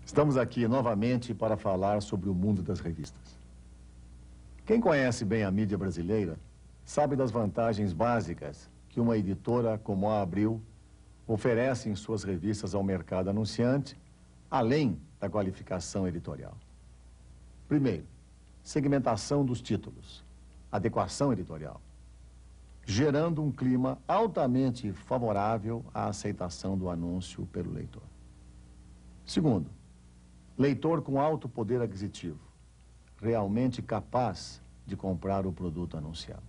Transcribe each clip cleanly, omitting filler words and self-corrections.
Estamos aqui novamente para falar sobre o mundo das revistas. Quem conhece bem a mídia brasileira sabe das vantagens básicas que uma editora como a Abril oferece em suas revistas ao mercado anunciante, além da qualificação editorial. Primeiro, segmentação dos títulos, adequação editorial, gerando um clima altamente favorável à aceitação do anúncio pelo leitor. Segundo, leitor com alto poder aquisitivo, realmente capaz de comprar o produto anunciado.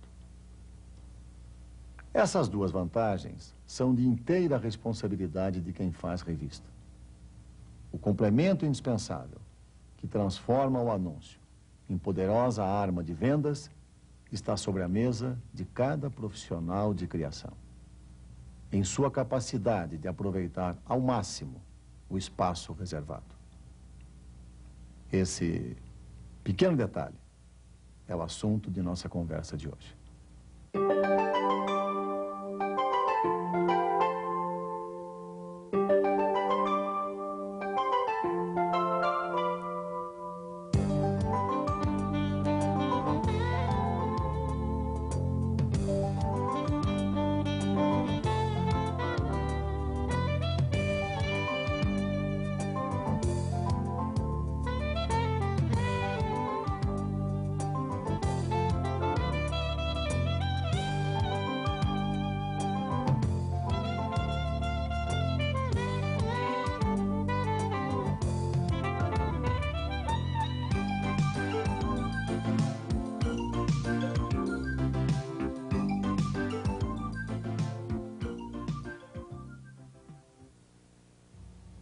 Essas duas vantagens são de inteira responsabilidade de quem faz revista. O complemento indispensável, que transforma o anúncio em poderosa arma de vendas, está sobre a mesa de cada profissional de criação, em sua capacidade de aproveitar ao máximo o espaço reservado. Esse pequeno detalhe é o assunto de nossa conversa de hoje.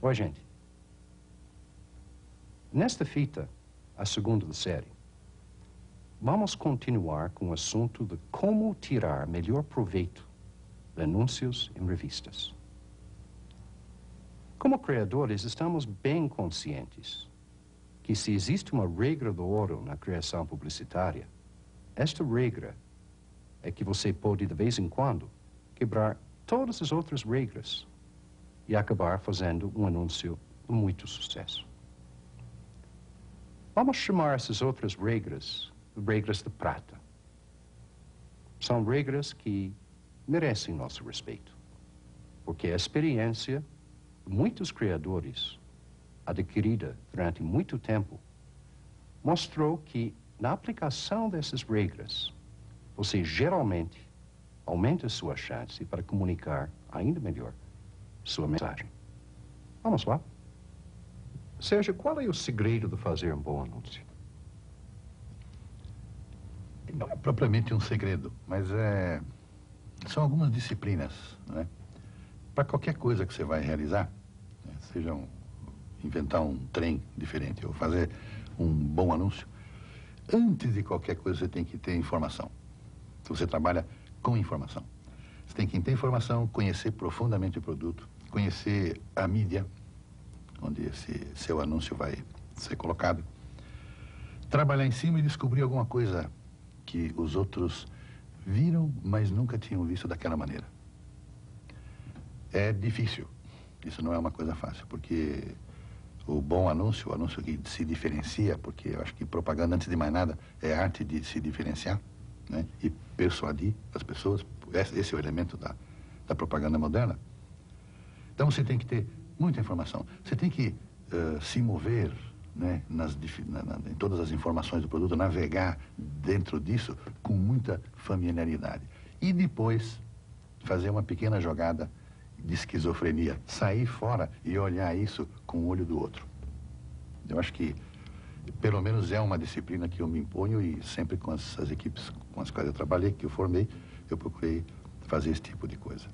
Oi, gente. Nesta fita, a segunda da série, vamos continuar com o assunto de como tirar melhor proveito de anúncios em revistas. Como criadores, estamos bem conscientes que se existe uma regra de ouro na criação publicitária, esta regra é que você pode, de vez em quando, quebrar todas as outras regras e acabar fazendo um anúncio de muito sucesso. Vamos chamar essas outras regras de regras de prata. São regras que merecem nosso respeito, porque a experiência de muitos criadores, adquirida durante muito tempo, mostrou que, na aplicação dessas regras, você geralmente aumenta a sua chance para comunicar ainda melhor sua mensagem. Vamos lá? Sérgio, qual é o segredo de fazer um bom anúncio? Não é propriamente um segredo, mas são algumas disciplinas, né? Para qualquer coisa que você vai realizar, né? Seja inventar um trem diferente ou fazer um bom anúncio, antes de qualquer coisa você tem que ter informação. Você trabalha com informação. Você tem que ter informação, conhecer profundamente o produto, conhecer a mídia, onde esse seu anúncio vai ser colocado, trabalhar em cima e descobrir alguma coisa que os outros viram, mas nunca tinham visto daquela maneira. É difícil, isso não é uma coisa fácil, porque o bom anúncio, o anúncio que se diferencia, porque eu acho que propaganda, antes de mais nada, é a arte de se diferenciar, né? E persuadir as pessoas. Esse é o elemento da propaganda moderna. Então você tem que ter muita informação. Você tem que se mover, né, em todas as informações do produto, navegar dentro disso com muita familiaridade. E depois fazer uma pequena jogada de esquizofrenia. Sair fora e olhar isso com o olho do outro. Eu acho que, pelo menos, é uma disciplina que eu me imponho e sempre com as equipes com as quais eu trabalhei, que eu formei, eu procurei fazer esse tipo de coisa.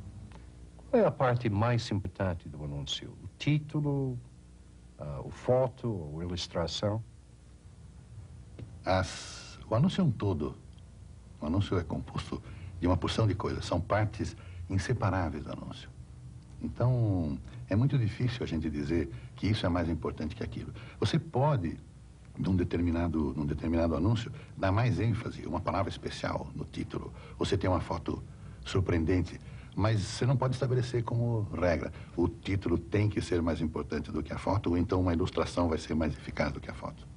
Qual é a parte mais importante do anúncio? O título, o foto, a ilustração? O anúncio é um todo. O anúncio é composto de uma porção de coisas. São partes inseparáveis do anúncio. Então, é muito difícil a gente dizer que isso é mais importante que aquilo. Você pode, num determinado anúncio, dar mais ênfase, uma palavra especial no título. Você tem uma foto surpreendente. Mas você não pode estabelecer como regra. O título tem que ser mais importante do que a foto, ou então uma ilustração vai ser mais eficaz do que a foto.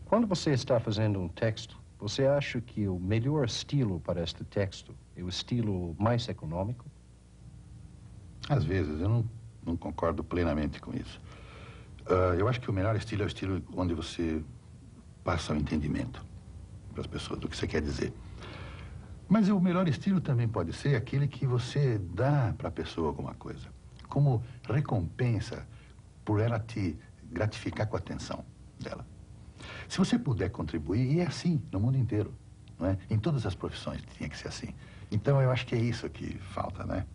Quando você está fazendo um texto, você acha que o melhor estilo para este texto é o estilo mais econômico? Às vezes, eu não concordo plenamente com isso. Eu acho que o melhor estilo é o estilo onde você passa o entendimento para as pessoas do que você quer dizer. Mas o melhor estilo também pode ser aquele que você dá para a pessoa alguma coisa, como recompensa por ela te gratificar com a atenção dela. Se você puder contribuir, e é assim no mundo inteiro, não é? Em todas as profissões tinha que ser assim. Então eu acho que é isso que falta, né?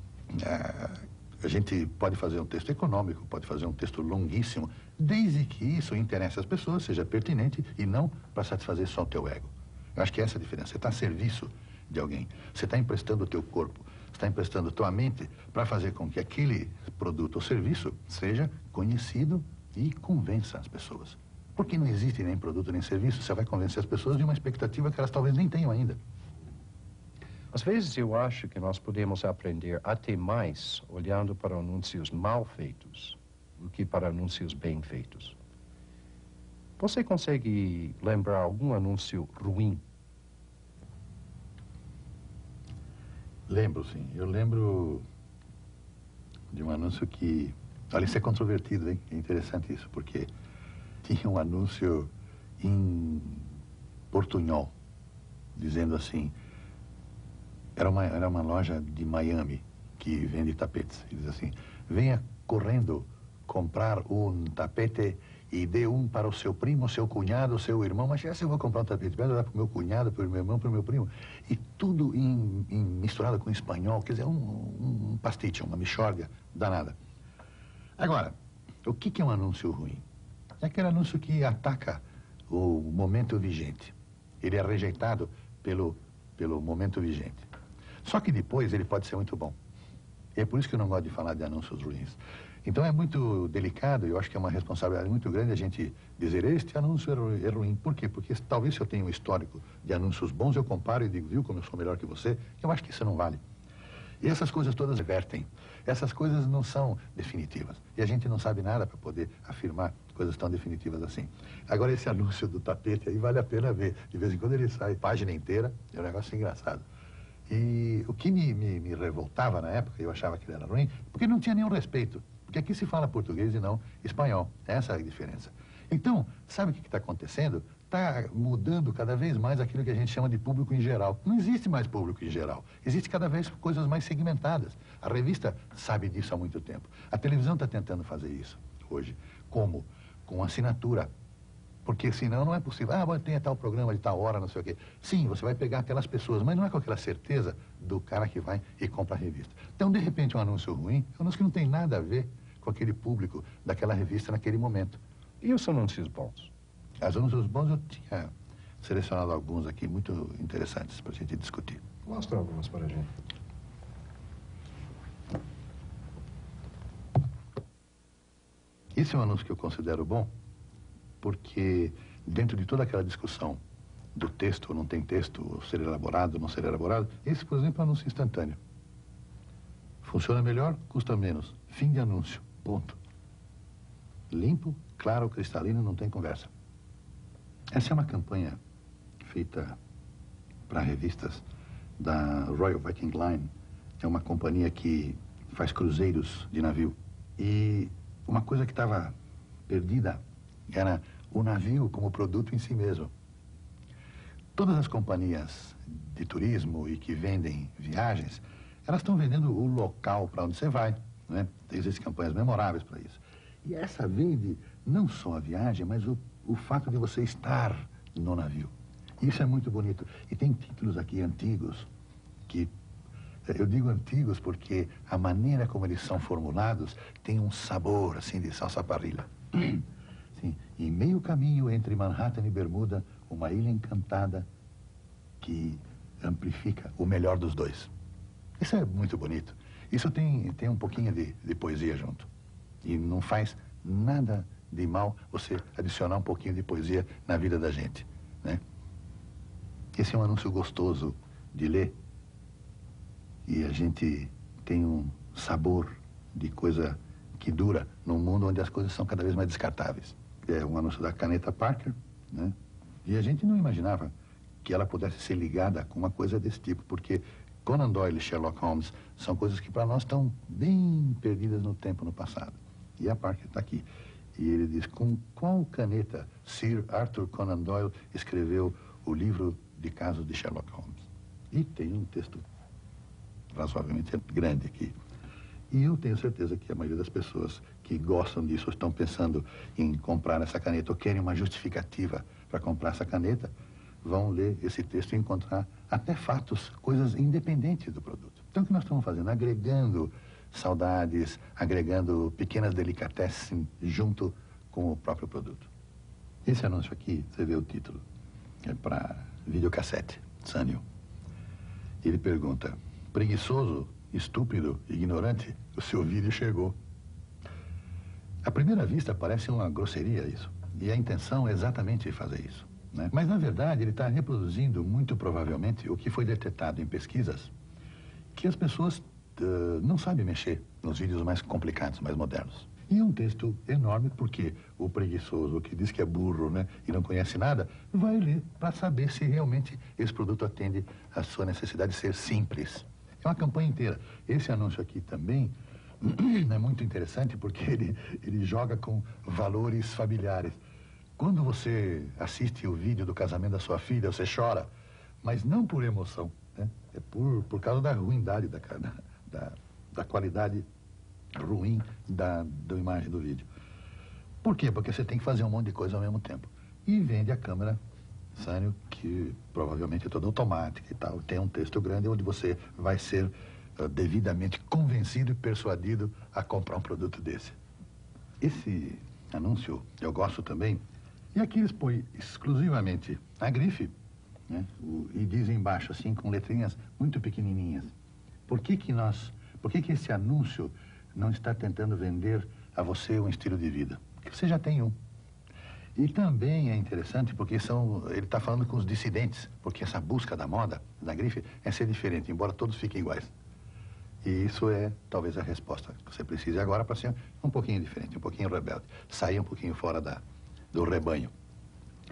A gente pode fazer um texto econômico, pode fazer um texto longuíssimo, desde que isso interesse as pessoas, seja pertinente e não para satisfazer só o teu ego. Eu acho que essa é a diferença. Você está a serviço de alguém. Você está emprestando o teu corpo, você está emprestando a tua mente para fazer com que aquele produto ou serviço seja conhecido e convença as pessoas. Porque não existe nem produto nem serviço, você vai convencer as pessoas de uma expectativa que elas talvez nem tenham ainda. Às vezes eu acho que nós podemos aprender até mais olhando para anúncios mal feitos do que para anúncios bem feitos. Você consegue lembrar algum anúncio ruim? Lembro, sim. Eu lembro de um anúncio que... Olha, isso é controvertido, hein? É interessante isso, porque tinha um anúncio em portunhol, dizendo assim... Era uma loja de Miami que vende tapetes. E diz assim, venha correndo comprar um tapete e dê um para o seu primo, seu cunhado, seu irmão. Mas se eu vou comprar um tapete, vai dar para o meu cunhado, para o meu irmão, para o meu primo. E tudo misturado com espanhol, quer dizer, um pastiche, uma mixórdia danada. Agora, o que é um anúncio ruim? É aquele anúncio que ataca o momento vigente. Ele é rejeitado pelo momento vigente. Só que depois ele pode ser muito bom. E é por isso que eu não gosto de falar de anúncios ruins. Então é muito delicado, eu acho que é uma responsabilidade muito grande a gente dizer este anúncio é ruim. Por quê? Porque talvez se eu tenha um histórico de anúncios bons, eu comparo e digo, viu como eu sou melhor que você? Eu acho que isso não vale. E essas coisas todas revertem. Essas coisas não são definitivas. E a gente não sabe nada para poder afirmar coisas tão definitivas assim. Agora esse anúncio do tapete aí vale a pena ver. De vez em quando ele sai página inteira, é um negócio engraçado. E o que me revoltava na época, eu achava que ele era ruim, porque não tinha nenhum respeito. Porque aqui se fala português e não espanhol. Essa é a diferença. Então, sabe o que está acontecendo? Está mudando cada vez mais aquilo que a gente chama de público em geral. Não existe mais público em geral. Existe cada vez coisas mais segmentadas. A revista sabe disso há muito tempo. A televisão está tentando fazer isso hoje. Como? Com assinatura. Porque senão não é possível. Ah, tem tal programa de tal hora, não sei o quê. Sim, você vai pegar aquelas pessoas, mas não é com aquela certeza do cara que vai e compra a revista. Então, de repente, um anúncio ruim é um anúncio que não tem nada a ver com aquele público daquela revista naquele momento. E os anúncios bons? Os anúncios bons eu tinha selecionado alguns aqui muito interessantes para a gente discutir. Mostra alguns para a gente. Esse é um anúncio que eu considero bom, porque dentro de toda aquela discussão do texto, não tem texto, ser elaborado, não ser elaborado, esse, por exemplo, é um anúncio instantâneo. Funciona melhor, custa menos. Fim de anúncio. Ponto. Limpo, claro, cristalino, não tem conversa. Essa é uma campanha feita para revistas da Royal Viking Line. É uma companhia que faz cruzeiros de navio. E uma coisa que estava perdida era o navio como produto em si mesmo. Todas as companhias de turismo e que vendem viagens, elas estão vendendo o local para onde você vai, né? Existem campanhas memoráveis para isso. E essa vende não só a viagem, mas o fato de você estar no navio. Isso é muito bonito. E tem títulos aqui antigos, que eu digo antigos porque a maneira como eles são formulados tem um sabor, assim, de salsa parrilla. Sim, em meio caminho entre Manhattan e Bermuda, uma ilha encantada que amplifica o melhor dos dois. Isso é muito bonito. Isso tem um pouquinho de poesia junto. E não faz nada de mal você adicionar um pouquinho de poesia na vida da gente, né? Esse é um anúncio gostoso de ler E a gente tem um sabor de coisa que dura num mundo onde as coisas são cada vez mais descartáveis. É um anúncio da caneta Parker, né? E a gente não imaginava que ela pudesse ser ligada com uma coisa desse tipo, porque Conan Doyle e Sherlock Holmes são coisas que para nós estão bem perdidas no tempo, no passado. E a Parker está aqui. E ele diz, com qual caneta Sir Arthur Conan Doyle escreveu o livro de casos de Sherlock Holmes? E tem um texto razoavelmente grande aqui. E eu tenho certeza que a maioria das pessoas que gostam disso, ou estão pensando em comprar essa caneta, ou querem uma justificativa para comprar essa caneta, vão ler esse texto e encontrar até fatos, coisas independentes do produto. Então, o que nós estamos fazendo? Agregando saudades, agregando pequenas delicatessen junto com o próprio produto. Esse anúncio aqui, você vê o título, é para videocassete, Sanyo. Ele pergunta, preguiçoso, estúpido, ignorante, o seu vídeo chegou. À primeira vista parece uma grosseria isso, e a intenção é exatamente fazer isso, né? Mas na verdade ele está reproduzindo muito provavelmente o que foi detectado em pesquisas, que as pessoas não sabem mexer nos vídeos mais complicados, mais modernos. E um texto enorme, porque o preguiçoso, que diz que é burro, né, e não conhece nada, vai ler para saber se realmente esse produto atende à sua necessidade de ser simples. É uma campanha inteira. Esse anúncio aqui também é muito interessante, porque ele joga com valores familiares. Quando você assiste o vídeo do casamento da sua filha, você chora, mas não por emoção, né? É por causa da ruindade, da qualidade ruim da imagem do vídeo. Por quê? Porque você tem que fazer um monte de coisa ao mesmo tempo. E vende a câmera Sanyo, que provavelmente é toda automática e tal. Tem um texto grande onde você vai ser devidamente convencido e persuadido a comprar um produto desse. Esse anúncio eu gosto também. E aqui eles põem exclusivamente a grife, né? E dizem embaixo assim, com letrinhas muito pequenininhas. Por que esse anúncio não está tentando vender a você um estilo de vida? Porque você já tem um. E também é interessante porque ele está falando com os dissidentes, porque essa busca da moda, da grife, é ser diferente, embora todos fiquem iguais. E isso é talvez a resposta que você precise agora para ser um pouquinho diferente, um pouquinho rebelde, sair um pouquinho fora do rebanho.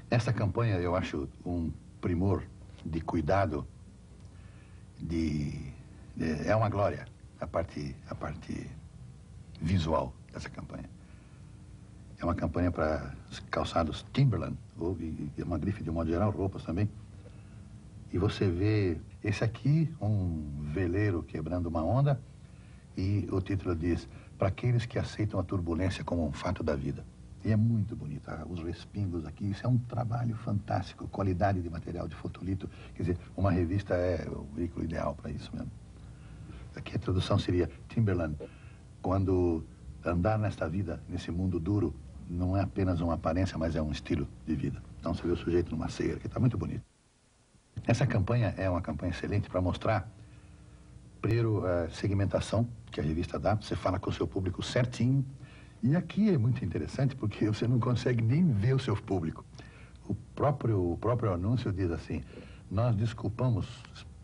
Essa campanha eu acho um primor de cuidado, é uma glória a parte visual dessa campanha. É uma campanha para calçados Timberland, e uma grife de um modo geral, roupas também. E você vê esse aqui, um veleiro quebrando uma onda, e o título diz, para aqueles que aceitam a turbulência como um fato da vida. E é muito bonito, os respingos aqui, isso é um trabalho fantástico, qualidade de material de fotolito, quer dizer, uma revista é o veículo ideal para isso mesmo. Aqui a tradução seria, Timberland, quando andar nesta vida, nesse mundo duro, não é apenas uma aparência, mas é um estilo de vida. Então você vê o sujeito numa ceia, que está muito bonito. Essa campanha é uma campanha excelente para mostrar, primeiro, a segmentação que a revista dá, você fala com o seu público certinho. E aqui é muito interessante porque você não consegue nem ver o seu público. O próprio anúncio diz assim, nós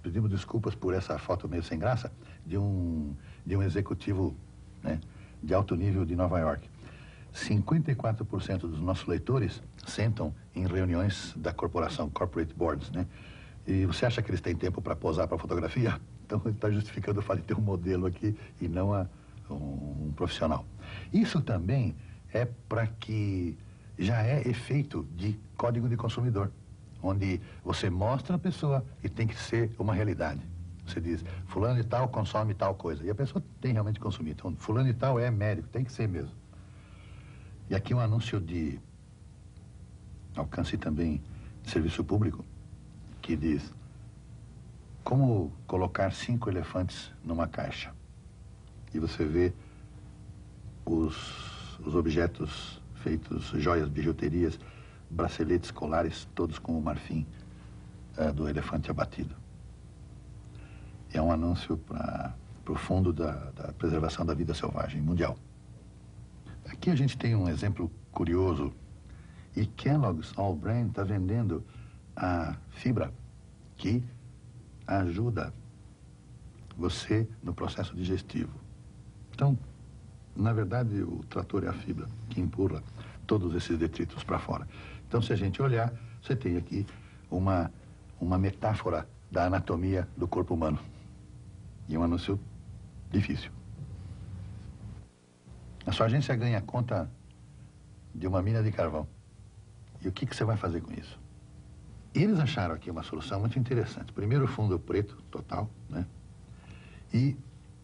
pedimos desculpas por essa foto meio sem graça de um executivo, né, de alto nível de Nova York. 54% dos nossos leitores sentam em reuniões da corporação, corporate boards, né? E você acha que eles têm tempo para posar para fotografia? Então ele está justificando o fato de ter um modelo aqui e não um profissional. Isso também é para que já é efeito de código de consumidor, onde você mostra a pessoa e tem que ser uma realidade. Você diz, fulano e tal consome tal coisa, e a pessoa tem realmente consumido. Então, fulano e tal é médico, tem que ser mesmo. E aqui um anúncio de alcance também de serviço público, que diz, como colocar 5 elefantes numa caixa. E você vê os objetos feitos, joias, bijuterias, braceletes, colares, todos com o marfim do elefante abatido. É um anúncio para o fundo da preservação da vida selvagem mundial. Aqui a gente tem um exemplo curioso. E Kellogg's All Grain está vendendo a fibra que ajuda você no processo digestivo. Então, na verdade, o trator é a fibra que empurra todos esses detritos para fora. Então, se a gente olhar, você tem aqui uma metáfora da anatomia do corpo humano. E um anúncio difícil. A sua agência ganha conta de uma mina de carvão. E o que você vai fazer com isso? E eles acharam aqui uma solução muito interessante. Primeiro, o fundo preto, total, né? E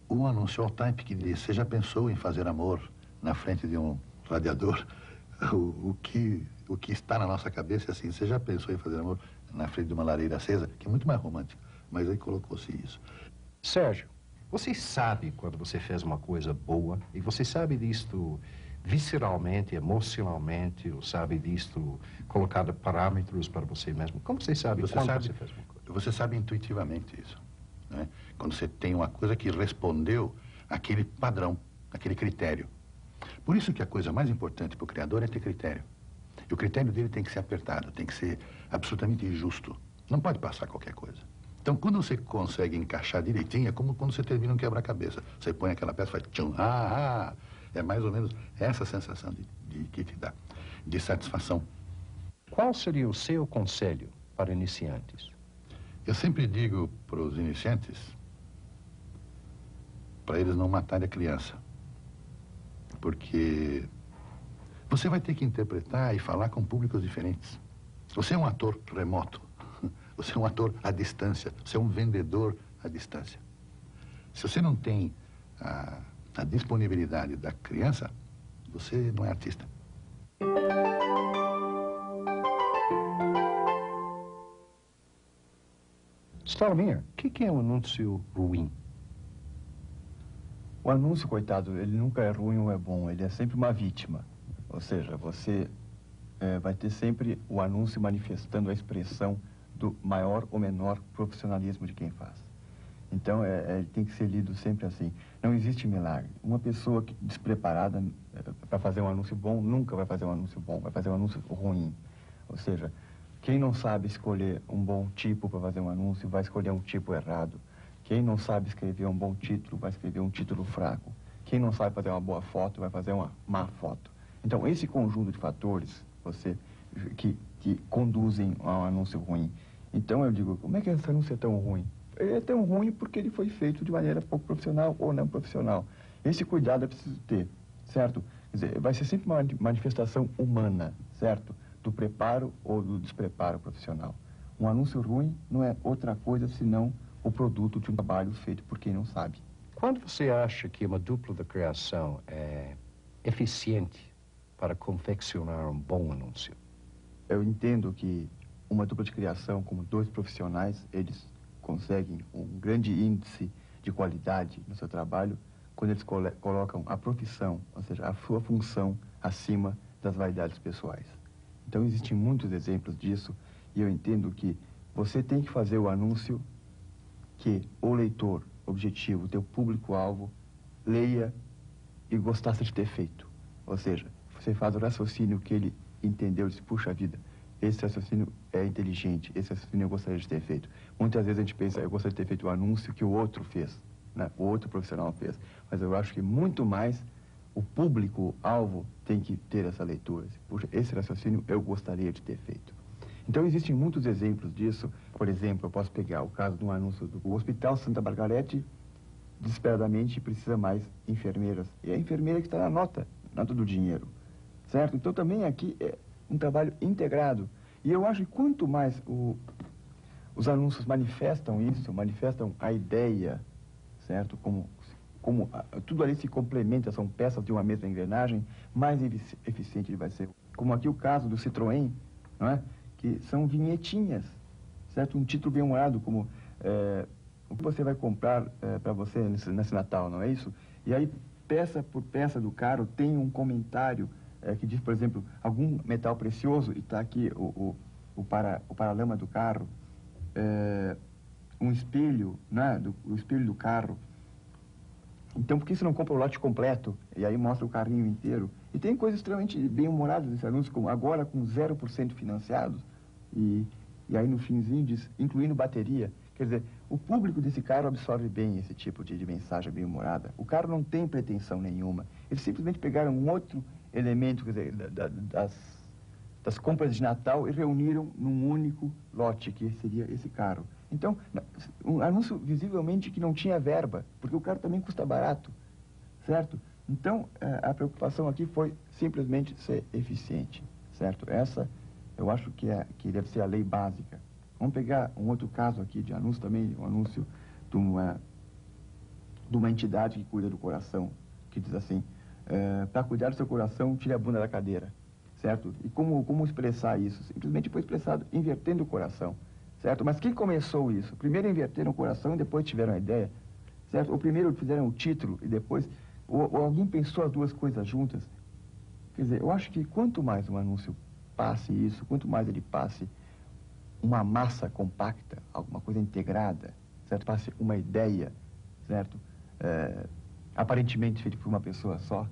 um anúncio all type que diz: você já pensou em fazer amor na frente de um radiador? O que está na nossa cabeça é assim: você já pensou em fazer amor na frente de uma lareira acesa? Que é muito mais romântico, mas aí colocou-se isso. Sérgio, você sabe quando você fez uma coisa boa, e você sabe disto visceralmente, emocionalmente, ou sabe disto colocado parâmetros para você mesmo? Como você sabe quando você fez uma coisa? Você sabe intuitivamente isso, né? Quando você tem uma coisa que respondeu àquele padrão, àquele critério. Por isso que a coisa mais importante para o criador é ter critério. E o critério dele tem que ser apertado, tem que ser absolutamente justo. Não pode passar qualquer coisa. Então, quando você consegue encaixar direitinho, é como quando você termina um quebra-cabeça. Você põe aquela peça e faz tchum, é mais ou menos essa sensação que te dá, de satisfação. Qual seria o seu conselho para iniciantes? Eu sempre digo para os iniciantes, para eles não matarem a criança. Porque você vai ter que interpretar e falar com públicos diferentes. Você é um ator remoto. Você é um ator à distância. Você é um vendedor à distância. Se você não tem a disponibilidade da criança, você não é artista. Staromir, o que é um anúncio ruim? O anúncio, coitado, ele nunca é ruim ou é bom, ele é sempre uma vítima. Ou seja, você vai ter sempre o anúncio manifestando a expressão do maior ou menor profissionalismo de quem faz. Então, ele tem que ser lido sempre assim. Não existe milagre. Uma pessoa despreparada para fazer um anúncio bom nunca vai fazer um anúncio bom, vai fazer um anúncio ruim. Ou seja, quem não sabe escolher um bom tipo para fazer um anúncio vai escolher um tipo errado. Quem não sabe escrever um bom título vai escrever um título fraco. Quem não sabe fazer uma boa foto vai fazer uma má foto. Então, esse conjunto de fatores que conduzem a um anúncio ruim. Então, eu digo, como é que esse anúncio é tão ruim? Ele é tão ruim porque ele foi feito de maneira pouco profissional ou não profissional. Esse cuidado é preciso ter, certo? Quer dizer, vai ser sempre uma manifestação humana, certo? Do preparo ou do despreparo profissional. Um anúncio ruim não é outra coisa senão o produto de um trabalho feito por quem não sabe. Quando você acha que uma dupla de criação é eficiente para confeccionar um bom anúncio? Eu entendo que uma dupla de criação, como dois profissionais, eles conseguem um grande índice de qualidade no seu trabalho quando eles colocam a profissão, ou seja, a sua função, acima das vaidades pessoais. Então, existem muitos exemplos disso e eu entendo que você tem que fazer o anúncio que o leitor objetivo, o teu público-alvo, leia e gostasse de ter feito. Ou seja, você faz o raciocínio que ele entendeu, diz, puxa vida, esse raciocínio é inteligente, esse raciocínio eu gostaria de ter feito. Muitas vezes a gente pensa, eu gostaria de ter feito o anúncio que o outro fez, né? O outro profissional fez. Mas eu acho que muito mais o público-alvo tem que ter essa leitura. Puxa, esse raciocínio eu gostaria de ter feito. Então, existem muitos exemplos disso. Por exemplo, eu posso pegar o caso de um anúncio do Hospital Santa Margarete, desesperadamente precisa mais enfermeiras. E é a enfermeira que está na nota do dinheiro, certo? Então, também aqui é um trabalho integrado. E eu acho que quanto mais os anúncios manifestam isso, manifestam a ideia, certo? Como tudo ali se complementa, são peças de uma mesma engrenagem, mais eficiente ele vai ser. Como aqui o caso do Citroën, não é? Que são vinhetinhas, certo? Um título bem humorado, como o que você vai comprar para você nesse Natal, não é isso? E aí, peça por peça do carro, tem um comentário que diz, por exemplo, algum metal precioso, e está aqui o paralama do carro, um espelho, né? O espelho do carro. Então, por que você não compra o lote completo? E aí mostra o carrinho inteiro. E tem coisas extremamente bem-humoradas nesse anúncio, como agora com 0% financiados. E aí no finzinho diz, incluindo bateria. Quer dizer, o público desse cara absorve bem esse tipo de mensagem bem-humorada. O cara não tem pretensão nenhuma. Eles simplesmente pegaram um outro elemento, quer dizer, das compras de Natal e reuniram num único lote, que seria esse carro. Então, um anúncio visivelmente que não tinha verba, porque o carro também custa barato, certo? Então, a preocupação aqui foi simplesmente ser eficiente, certo? Essa, eu acho que deve ser a lei básica. Vamos pegar um outro caso aqui de anúncio também, um anúncio de uma entidade que cuida do coração, que diz assim, para cuidar do seu coração, tire a bunda da cadeira, certo? E como expressar isso? Simplesmente foi expressado invertendo o coração, certo? Mas quem começou isso? Primeiro inverteram o coração e depois tiveram a ideia, certo? Ou primeiro fizeram o título e depois... Ou alguém pensou as duas coisas juntas? Quer dizer, eu acho que quanto mais um anúncio passe isso, quanto mais ele passe uma massa compacta, alguma coisa integrada, certo? Passe uma ideia, certo? Aparentemente feito por uma pessoa só,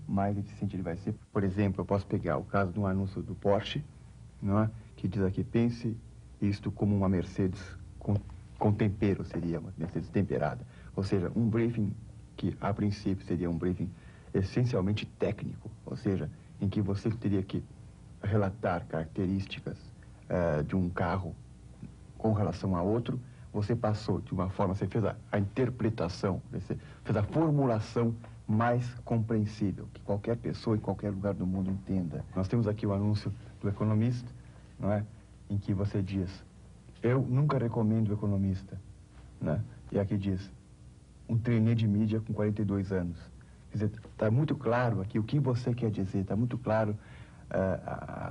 mais eficiente ele vai ser. Por exemplo, eu posso pegar o caso de um anúncio do Porsche, não é? Que diz aqui, pense isto como uma Mercedes com tempero, seria uma Mercedes temperada. Ou seja, um briefing que, a princípio, seria um briefing essencialmente técnico, ou seja, em que você teria que relatar características de um carro com relação a outro, você passou de uma forma, você fez a interpretação, você fez a formulação mais compreensível, que qualquer pessoa em qualquer lugar do mundo entenda. Nós temos aqui o anúncio do Economist, não é? Em que você diz, eu nunca recomendo o Economista, né? E aqui diz, um trainee de mídia com 42 anos. Quer dizer, está muito claro aqui o que você quer dizer, está muito claro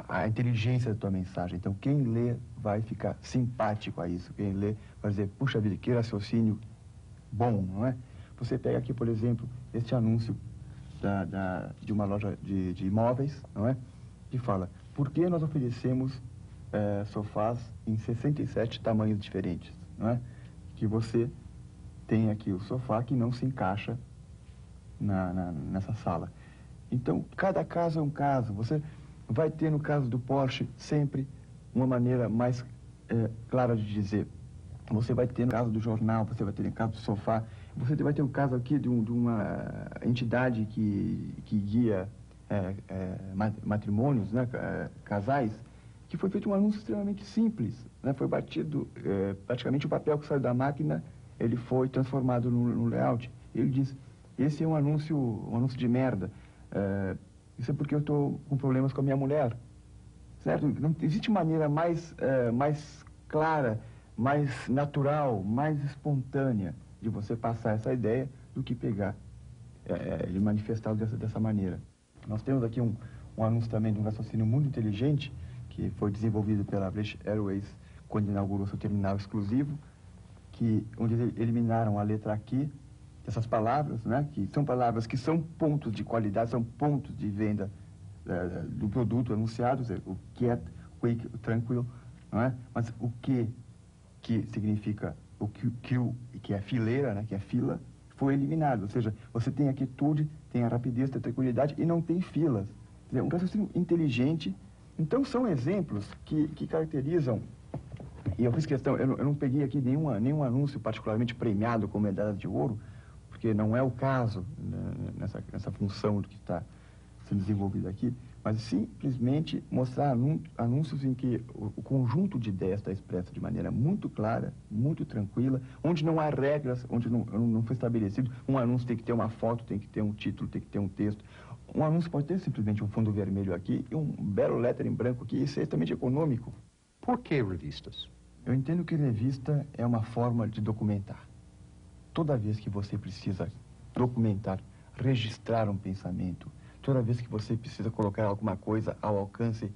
a inteligência da tua mensagem. Então, quem lê vai ficar simpático a isso. Quem lê vai dizer, puxa vida, que raciocínio bom, não é? Você pega aqui, por exemplo, este anúncio de uma loja de imóveis, não é? Que fala, por que nós oferecemos sofás em 67 tamanhos diferentes, não é? Que você tem aqui o sofá que não se encaixa nessa sala. Então, cada caso é um caso. Você vai ter, no caso do Porsche, sempre uma maneira mais clara de dizer. Você vai ter, no caso do jornal, você vai ter, no caso do sofá, você vai ter um caso aqui de uma entidade que guia matrimônios, né, casais, que foi feito um anúncio extremamente simples, né? Foi batido, praticamente o papel que saiu da máquina, ele foi transformado no layout. Ele diz, esse é um anúncio de merda. Isso é porque eu estou com problemas com a minha mulher. Certo? Não existe maneira mais clara, mais natural, mais espontânea de você passar essa ideia do que pegar e manifestá-lo dessa maneira. Nós temos aqui um anúncio também de um raciocínio muito inteligente que foi desenvolvido pela British Airways quando inaugurou seu terminal exclusivo, onde eles eliminaram a letra Q dessas palavras, né, que são palavras que são pontos de qualidade, são pontos de venda do produto anunciado, o quiet, quick, o tranquilo, não é? Mas o que significa o que é fileira, né, que é fila, foi eliminado. Ou seja, você tem a quietude, tem a rapidez, tem a tranquilidade e não tem filas. Quer dizer, um raciocínio inteligente. Então, são exemplos que caracterizam. E eu fiz questão, eu não peguei aqui nenhum anúncio particularmente premiado com medalha de ouro, porque não é o caso, né, nessa função que está sendo desenvolvida aqui, mas simplesmente mostrar anúncios em que o conjunto de ideias está expresso de maneira muito clara, muito tranquila, onde não há regras, onde não foi estabelecido. Um anúncio tem que ter uma foto, tem que ter um título, tem que ter um texto. Um anúncio pode ter simplesmente um fundo vermelho aqui e um belo lettering em branco aqui, isso é extremamente econômico. Por que revistas? Eu entendo que revista é uma forma de documentar. Toda vez que você precisa documentar, registrar um pensamento, toda vez que você precisa colocar alguma coisa ao alcance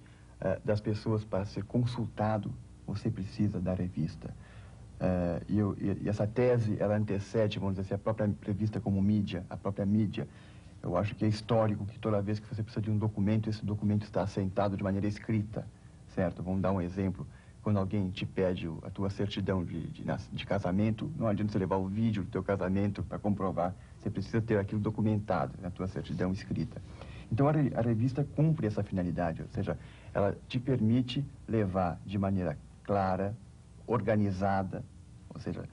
das pessoas para ser consultado, você precisa da revista. E essa tese, ela antecede, vamos dizer assim, a própria revista como mídia, a própria mídia. Eu acho que é histórico que toda vez que você precisa de um documento, esse documento está assentado de maneira escrita, certo? Vamos dar um exemplo. Quando alguém te pede a tua certidão de casamento, não adianta você levar o vídeo do teu casamento para comprovar. Você precisa ter aquilo documentado na tua certidão escrita. Então, a revista cumpre essa finalidade, ou seja, ela te permite levar de maneira clara, organizada, ou seja,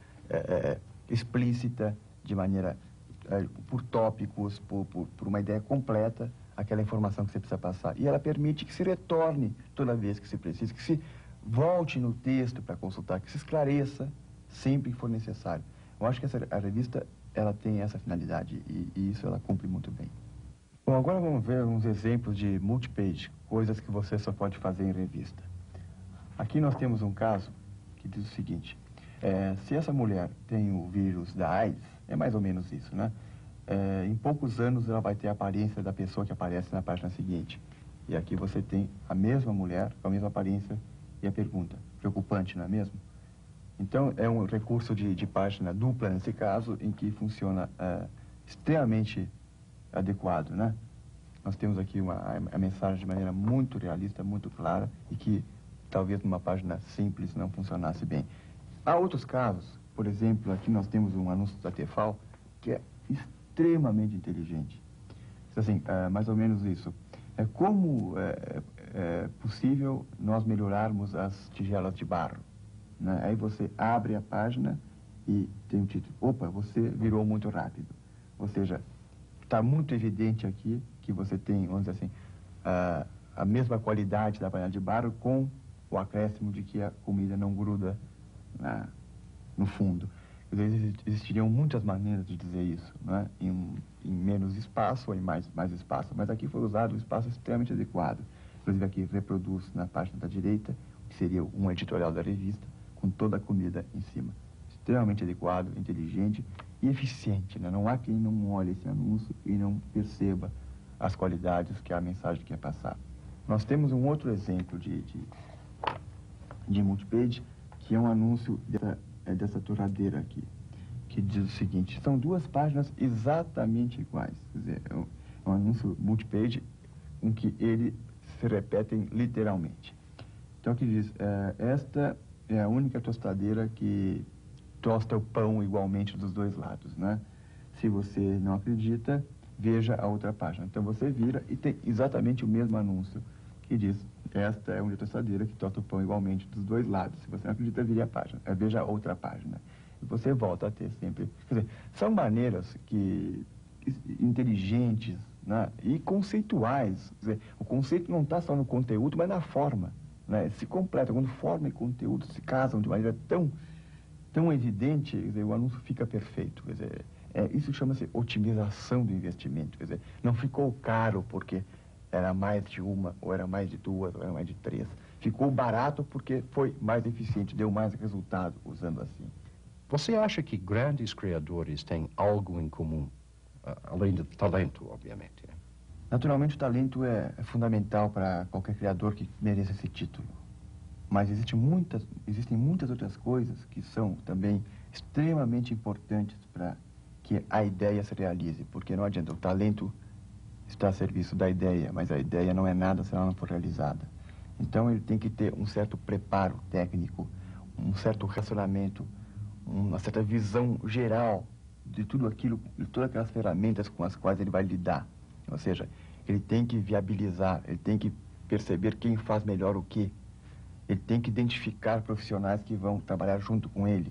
explícita, de maneira, por tópicos, por uma ideia completa, aquela informação que você precisa passar. E ela permite que se retorne toda vez que se precisa, que se volte no texto para consultar, que se esclareça sempre que for necessário. Eu acho que a revista ela tem essa finalidade e isso ela cumpre muito bem. Bom, agora vamos ver uns exemplos de multipage, coisas que você só pode fazer em revista. Aqui nós temos um caso que diz o seguinte: se essa mulher tem o vírus da AIDS, é mais ou menos isso, né? Em poucos anos ela vai ter a aparência da pessoa que aparece na página seguinte. E aqui você tem a mesma mulher, com a mesma aparência, e a pergunta: preocupante, não é mesmo? Então, é um recurso de página dupla, nesse caso, em que funciona extremamente adequado, né? Nós temos aqui a mensagem de maneira muito realista, muito clara, e que talvez numa página simples não funcionasse bem. Há outros casos, por exemplo, aqui nós temos um anúncio da Tefal, que é extremamente inteligente. Assim, mais ou menos isso. Como é possível nós melhorarmos as tigelas de barro? Né? Aí você abre a página e tem um título: opa, você virou muito rápido. Ou seja, está muito evidente aqui que você tem, vamos dizer assim, a mesma qualidade da panela de barro, com o acréscimo de que a comida não gruda no fundo. Quer dizer, existiriam muitas maneiras de dizer isso, né? Em menos espaço ou em mais espaço, mas aqui foi usado um espaço extremamente adequado. Inclusive aqui reproduz na página da direita, que seria um editorial da revista, com toda a comida em cima. Extremamente adequado, inteligente e eficiente, né? Não há quem não olhe esse anúncio e não perceba as qualidades que a mensagem quer passar. Nós temos um outro exemplo de multipage, que é um anúncio dessa torradeira aqui, que diz o seguinte: são duas páginas exatamente iguais. Quer dizer, é um anúncio multipage em que eles se repetem literalmente. Então aqui diz: esta é a única tostadeira que tosta o pão igualmente dos dois lados, né? Se você não acredita, veja a outra página. Então você vira e tem exatamente o mesmo anúncio que diz: esta é uma tostadeira que tosta o pão igualmente dos dois lados. Se você não acredita, vire a página. Veja a outra página. E você volta a ter sempre... Quer dizer, são maneiras inteligentes, né, e conceituais. Quer dizer, o conceito não está só no conteúdo, mas na forma, né? Se completa. Quando forma e conteúdo se casam de maneira tão evidente, quer dizer, o anúncio fica perfeito. Quer dizer, isso chama-se otimização do investimento. Quer dizer, não ficou caro porque era mais de uma, ou era mais de duas, ou era mais de três. Ficou barato porque foi mais eficiente, deu mais resultado usando assim. Você acha que grandes criadores têm algo em comum, além do talento, obviamente? Né? Naturalmente, o talento é fundamental para qualquer criador que mereça esse título. Mas existem muitas outras coisas que são também extremamente importantes para que a ideia se realize. Porque não adianta, o talento está a serviço da ideia, mas a ideia não é nada se ela não for realizada. Então ele tem que ter um certo preparo técnico, um certo racionamento, uma certa visão geral de tudo aquilo, de todas aquelas ferramentas com as quais ele vai lidar. Ou seja, ele tem que viabilizar, ele tem que perceber quem faz melhor o quê. Ele tem que identificar profissionais que vão trabalhar junto com ele.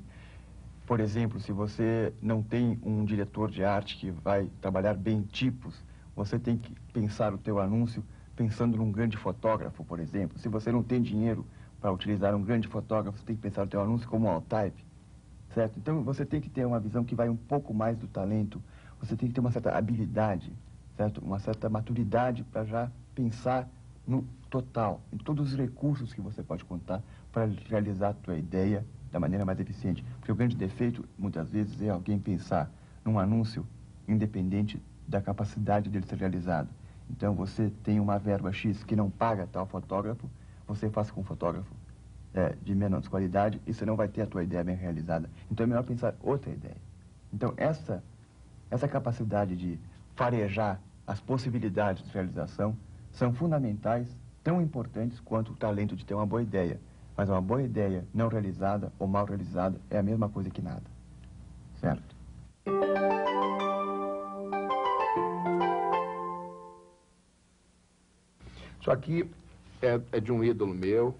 Por exemplo, se você não tem um diretor de arte que vai trabalhar bem tipos, você tem que pensar o teu anúncio pensando num grande fotógrafo, por exemplo. Se você não tem dinheiro para utilizar um grande fotógrafo, você tem que pensar o teu anúncio como um all-type, certo? Então, você tem que ter uma visão que vai um pouco mais do talento. Você tem que ter uma certa habilidade, certo? Uma certa maturidade para já pensar no total, em todos os recursos que você pode contar para realizar a tua ideia da maneira mais eficiente. Porque o grande defeito, muitas vezes, é alguém pensar num anúncio independente da capacidade dele ser realizado. Então, você tem uma verba X que não paga tal fotógrafo, você faz com um fotógrafo de menos qualidade e você não vai ter a tua ideia bem realizada. Então, é melhor pensar outra ideia. Então, essa capacidade de farejar as possibilidades de realização são fundamentais, tão importantes quanto o talento de ter uma boa ideia. Mas uma boa ideia não realizada ou mal realizada é a mesma coisa que nada. Certo? Isso aqui é de um ídolo meu,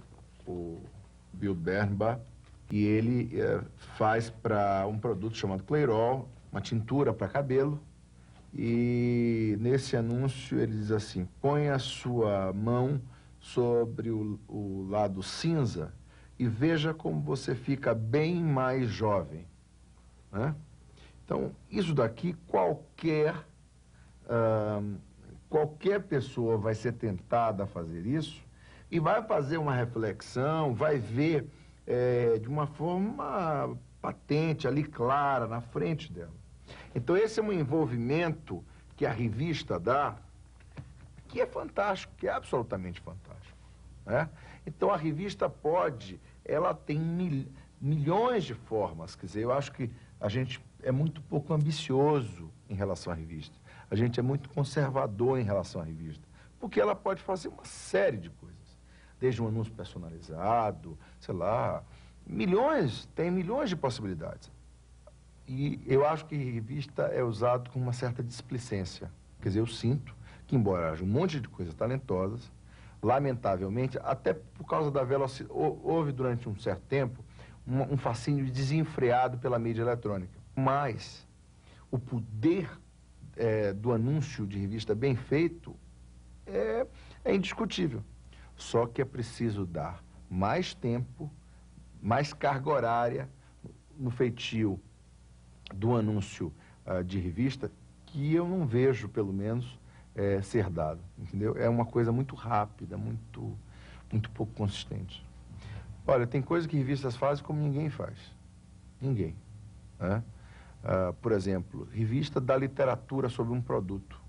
o Bill Bernbach, E ele faz para um produto chamado Clairol, uma tintura para cabelo. E nesse anúncio ele diz assim: põe a sua mão sobre o lado cinza e veja como você fica bem mais jovem, né? Então, isso daqui qualquer pessoa vai ser tentada a fazer isso e vai fazer uma reflexão, vai ver de uma forma patente, ali clara, na frente dela. Então, esse é um envolvimento que a revista dá, que é fantástico, que é absolutamente fantástico, né? Então, a revista ela tem milhões de formas, quer dizer, eu acho que a gente é muito pouco ambicioso em relação à revista. A gente é muito conservador em relação à revista, porque ela pode fazer uma série de coisas, desde um anúncio personalizado, sei lá, tem milhões de possibilidades. E eu acho que revista é usado com uma certa displicência. Quer dizer, eu sinto que, embora haja um monte de coisas talentosas, lamentavelmente, até por causa da velocidade, houve durante um certo tempo um fascínio desenfreado pela mídia eletrônica. Mas o poder do anúncio de revista bem feito é indiscutível. Só que é preciso dar mais tempo, mais carga horária no feitio do anúncio de revista, que eu não vejo, pelo menos, ser dado, entendeu? É uma coisa muito rápida, muito pouco consistente. Olha, tem coisas que revistas fazem como ninguém faz. Ninguém, né? Por exemplo, revista da literatura sobre um produto.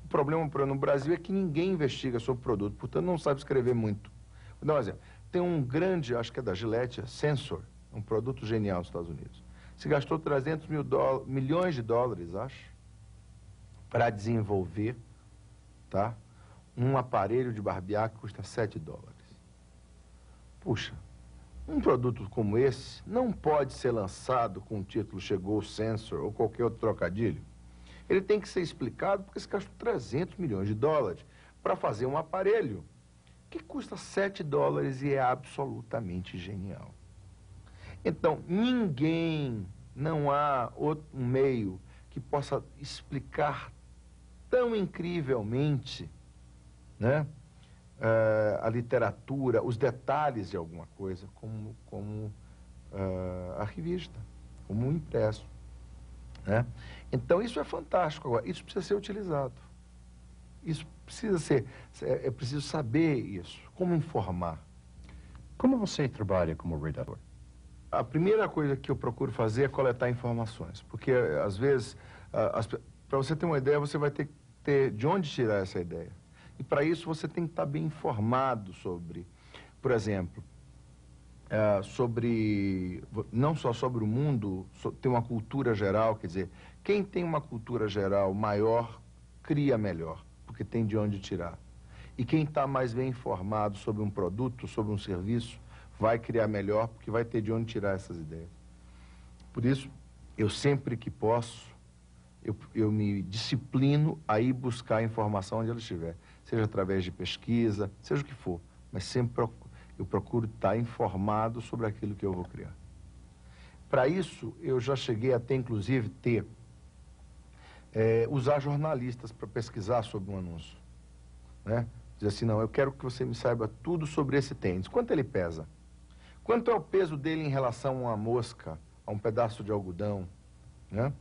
O problema no Brasil é que ninguém investiga sobre o produto, portanto não sabe escrever muito. Vou dar um exemplo. Tem um grande, acho que é da Gillette, Sensor, um produto genial nos Estados Unidos. Se gastou 300 milhões de dólares, acho, para desenvolver, tá, um aparelho de barbear que custa $7. Puxa, um produto como esse não pode ser lançado com o título Chegou o Sensor ou qualquer outro trocadilho. Ele tem que ser explicado porque se gastou 300 milhões de dólares para fazer um aparelho que custa $7 e é absolutamente genial. Então, não há um meio que possa explicar tão incrivelmente, né, a literatura, os detalhes de alguma coisa, como a revista, como o impresso, né? Então, isso é fantástico. Agora, isso precisa ser utilizado. Isso precisa ser... É preciso saber isso. Como informar. Como você trabalha como redator? A primeira coisa que eu procuro fazer é coletar informações. Porque, às vezes, para você ter uma ideia, você vai ter que ter de onde tirar essa ideia. E, para isso, você tem que estar bem informado sobre, por exemplo, não só sobre o mundo, tem uma cultura geral, quer dizer, quem tem uma cultura geral maior, cria melhor, porque tem de onde tirar. E quem está mais bem informado sobre um produto, sobre um serviço, vai criar melhor, porque vai ter de onde tirar essas ideias. Por isso, eu sempre que posso, eu me disciplino a ir buscar a informação onde ela estiver, seja através de pesquisa, seja o que for, mas sempre eu procuro estar informado sobre aquilo que eu vou criar. Para isso, eu já cheguei até, inclusive, usar jornalistas para pesquisar sobre um anúncio, né? Dizer assim, não, eu quero que você me saiba tudo sobre esse tênis. Quanto ele pesa? Quanto é o peso dele em relação a uma mosca, a um pedaço de algodão, né?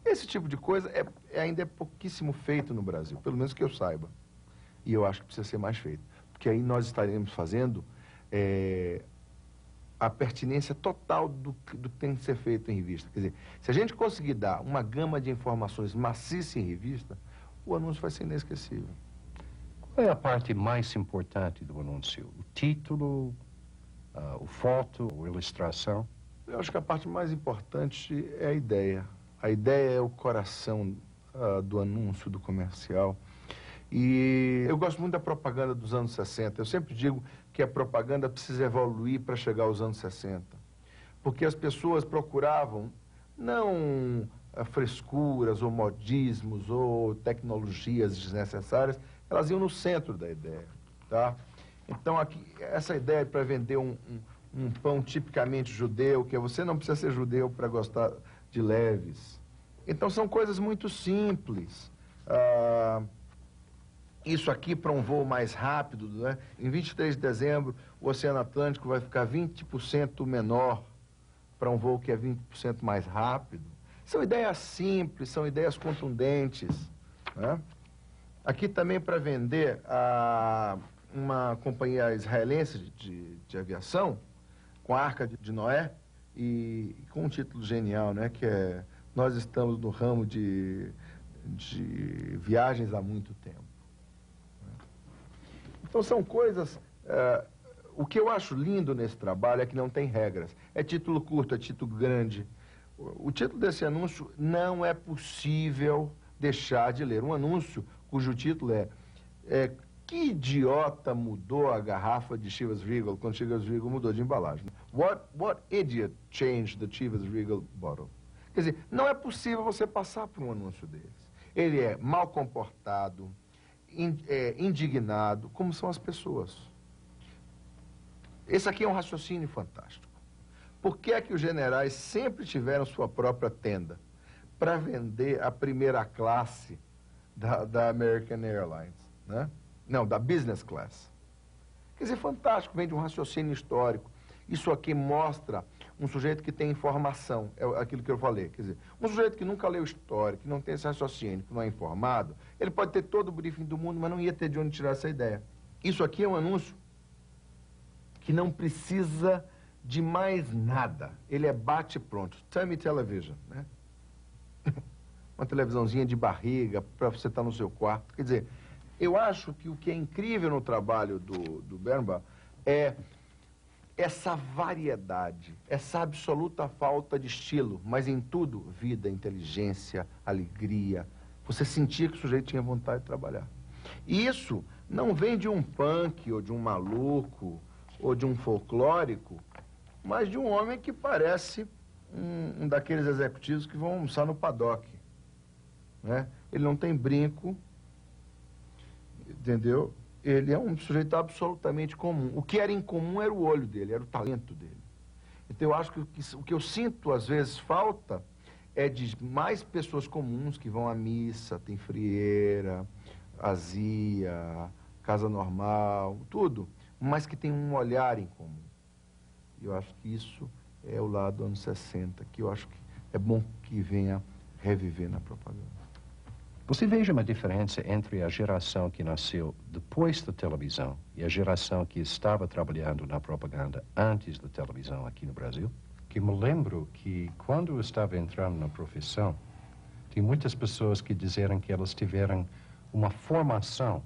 Esse tipo de coisa ainda é pouquíssimo feito no Brasil, pelo menos que eu saiba. E eu acho que precisa ser mais feito. Porque aí nós estaremos fazendo a pertinência total do que tem que ser feito em revista. Quer dizer, se a gente conseguir dar uma gama de informações maciça em revista, o anúncio vai ser inesquecível. Qual é a parte mais importante do anúncio? O título, o foto, a ilustração? Eu acho que a parte mais importante é a ideia. A ideia é o coração do anúncio, do comercial. E eu gosto muito da propaganda dos anos 60. Eu sempre digo que a propaganda precisa evoluir para chegar aos anos 60. Porque as pessoas procuravam não frescuras ou modismos ou tecnologias desnecessárias, elas iam no centro da ideia, tá? Então, aqui, essa ideia para vender um um pão tipicamente judeu, que você não precisa ser judeu para gostar de leves. Então, são coisas muito simples. Isso aqui para um voo mais rápido, né? Em 23 de dezembro, o Oceano Atlântico vai ficar 20% menor para um voo que é 20% mais rápido. São ideias simples, são ideias contundentes, né? Aqui também para vender uma companhia israelense de aviação, com a Arca de Noé, e com um título genial, né? Que é Nós estamos no ramo de viagens há muito tempo. Então são coisas... o que eu acho lindo nesse trabalho é que não tem regras. É título curto, é título grande. O título desse anúncio não é possível deixar de ler. Um anúncio cujo título é que idiota mudou a garrafa de Chivas Regal quando Chivas Regal mudou de embalagem? What idiot changed the Chivas Regal bottle? Quer dizer, não é possível você passar por um anúncio deles. Ele é mal comportado, indignado, como são as pessoas. Esse aqui é um raciocínio fantástico. Por que é que os generais sempre tiveram sua própria tenda? Para vender a primeira classe da American Airlines, né? Não, da business class. Quer dizer, fantástico, vem de um raciocínio histórico. Isso aqui mostra um sujeito que tem informação, é aquilo que eu falei. Quer dizer, um sujeito que nunca leu história, que não tem esse raciocínio, que não é informado, ele pode ter todo o briefing do mundo, mas não ia ter de onde tirar essa ideia. Isso aqui é um anúncio que não precisa de mais nada. Ele é bate-pronto. Tummy television, né? Uma televisãozinha de barriga para você estar no seu quarto. Quer dizer, eu acho que o que é incrível no trabalho do Birnbaum é essa variedade, essa absoluta falta de estilo, mas em tudo, vida, inteligência, alegria. Você sentia que o sujeito tinha vontade de trabalhar. E isso não vem de um punk, ou de um maluco, ou de um folclórico, mas de um homem que parece um daqueles executivos que vão almoçar no paddock, né? Ele não tem brinco, entendeu? Ele é um sujeito absolutamente comum. O que era incomum era o olho dele, era o talento dele. Então, eu acho que o que eu sinto, às vezes, falta é de mais pessoas comuns que vão à missa, tem frieira, azia, casa normal, tudo, mas que tem um olhar em comum. E eu acho que isso é o lado dos anos 60, que eu acho que é bom que venha reviver na propaganda. Você veja uma diferença entre a geração que nasceu depois da televisão e a geração que estava trabalhando na propaganda antes da televisão aqui no Brasil? Que me lembro que quando eu estava entrando na profissão, tem muitas pessoas que disseram que elas tiveram uma formação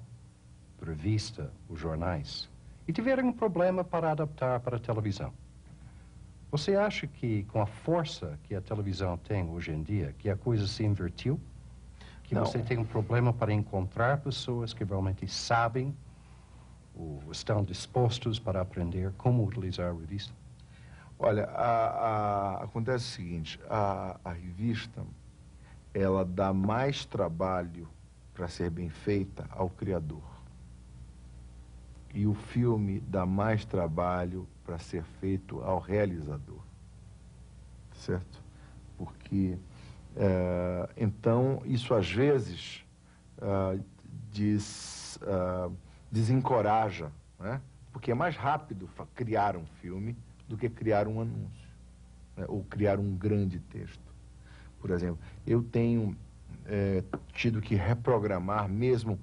de revista, os jornais, e tiveram um problema para adaptar para a televisão. Você acha que com a força que a televisão tem hoje em dia, que a coisa se invertiu? Que não. Você tem um problema para encontrar pessoas que realmente sabem ou estão dispostos para aprender como utilizar a revista? Olha, acontece o seguinte, a revista, ela dá mais trabalho para ser bem feita ao criador. E o filme dá mais trabalho para ser feito ao realizador. Certo? Porque... então, isso às vezes desencoraja, né? Porque é mais rápido criar um filme do que criar um anúncio, né? Ou criar um grande texto. Por exemplo, eu tenho tido que reprogramar mesmo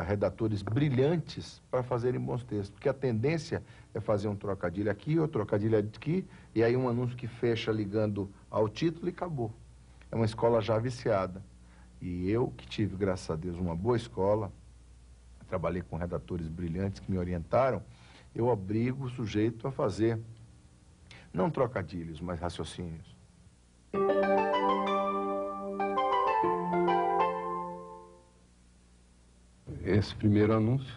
redatores brilhantes para fazerem bons textos, porque a tendência é fazer um trocadilho aqui, outro trocadilho aqui, e aí um anúncio que fecha ligando ao título e acabou. É uma escola já viciada. E eu, que tive, graças a Deus, uma boa escola, trabalhei com redatores brilhantes que me orientaram, eu obrigo o sujeito a fazer, não trocadilhos, mas raciocínios. Esse primeiro anúncio